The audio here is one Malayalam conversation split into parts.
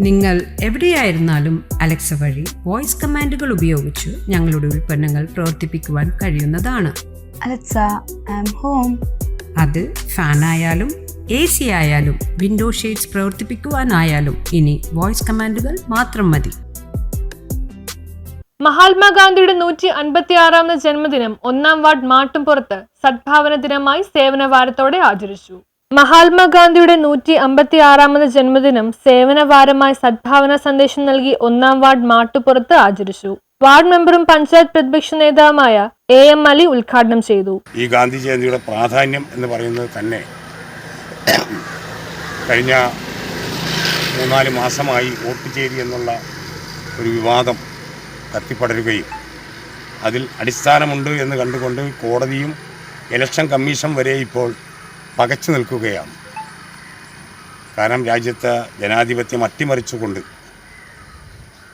നിങ്ങൾ എവിടെയായിരുന്നാലും അലക്സ വഴി വോയിസ് കമാൻഡുകൾ ഉപയോഗിച്ച് ഞങ്ങളുടെ ഉൽപ്പന്നങ്ങൾ പ്രവർത്തിപ്പിക്കുവാൻ കഴിയുന്നതാണ്. Alexa, I'm home. അത് ഫാനായാലും AC ആയാലും വിൻഡോ ഷെയ്ഡ്സ് പ്രവർത്തിപ്പിക്കുവാനായാലും ഇനി വോയിസ് കമാൻഡുകൾ മാത്രം മതി. മഹാത്മാഗാന്ധിയുടെ 156ാമത് ജന്മദിനം 1-ാം വാർഡ് മാട്ടുംപുറത്ത് സദ്ഭാവന ദിനമായി സേവന വാരത്തോടെ ആചരിച്ചു. മഹാത്മാഗാന്ധിയുടെ 156ാമത് ജന്മദിനം സേവന വാരമായി സദ്ഭാവന സന്ദേശം നൽകി 1-ാം വാർഡ് മാട്ടുപുറത്ത് ആചരിച്ചു. വാർഡ് മെമ്പറും പഞ്ചായത്ത് പ്രതിപക്ഷ നേതാവുമായ AM അലി ഉദ്ഘാടനം ചെയ്തു. ഈ ഗാന്ധി ജയന്തിയുടെ പ്രാധാന്യം എന്ന് പറയുന്നത് തന്നെ കഴിഞ്ഞ 3-4 മാസമായി വോട്ട് ചേരി എന്നുള്ള ഒരു വിവാദം കത്തിപ്പടരുകയും അതിൽ അടിസ്ഥാനമുണ്ട് എന്ന് കണ്ടുകൊണ്ട് കോടതിയും ഇലക്ഷൻ കമ്മീഷൻ വരെ ഇപ്പോൾ പകച്ചു നിൽക്കുകയാണ്. കാരണം രാജ്യത്തെ ജനാധിപത്യം അട്ടിമറിച്ചുകൊണ്ട്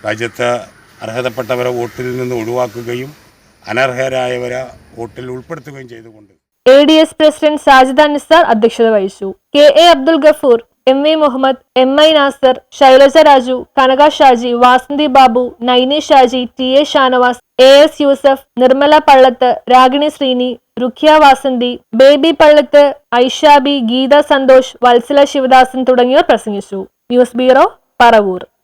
രാജ്യത്ത് അർഹതപ്പെട്ടവരെ വോട്ടിൽ നിന്ന് ഒഴിവാക്കുകയും അനർഹരായവരെ വോട്ടിൽ ഉൾപ്പെടുത്തുകയും ചെയ്തുകൊണ്ട് ADS പ്രസിഡന്റ് സാജിദ നിസാർ അധ്യക്ഷത വഹിച്ചു. KA Abdul Gafoor, MV Muhammad, MI Nasar, Shailaja Raju, Kanaka Shaji, Vasanthi Babu, Naini Shaji, TA Shanavas, AS Yusuf, Nirmala Pallath, Ragini Sreeni, Rukhiya Vasanthi, Baby Pallath, Aishabi, Geetha Santhosh, Vatsala Sivadasan തുടങ്ങിയവർ പ്രസംഗിച്ചു. News bureau, Paravur.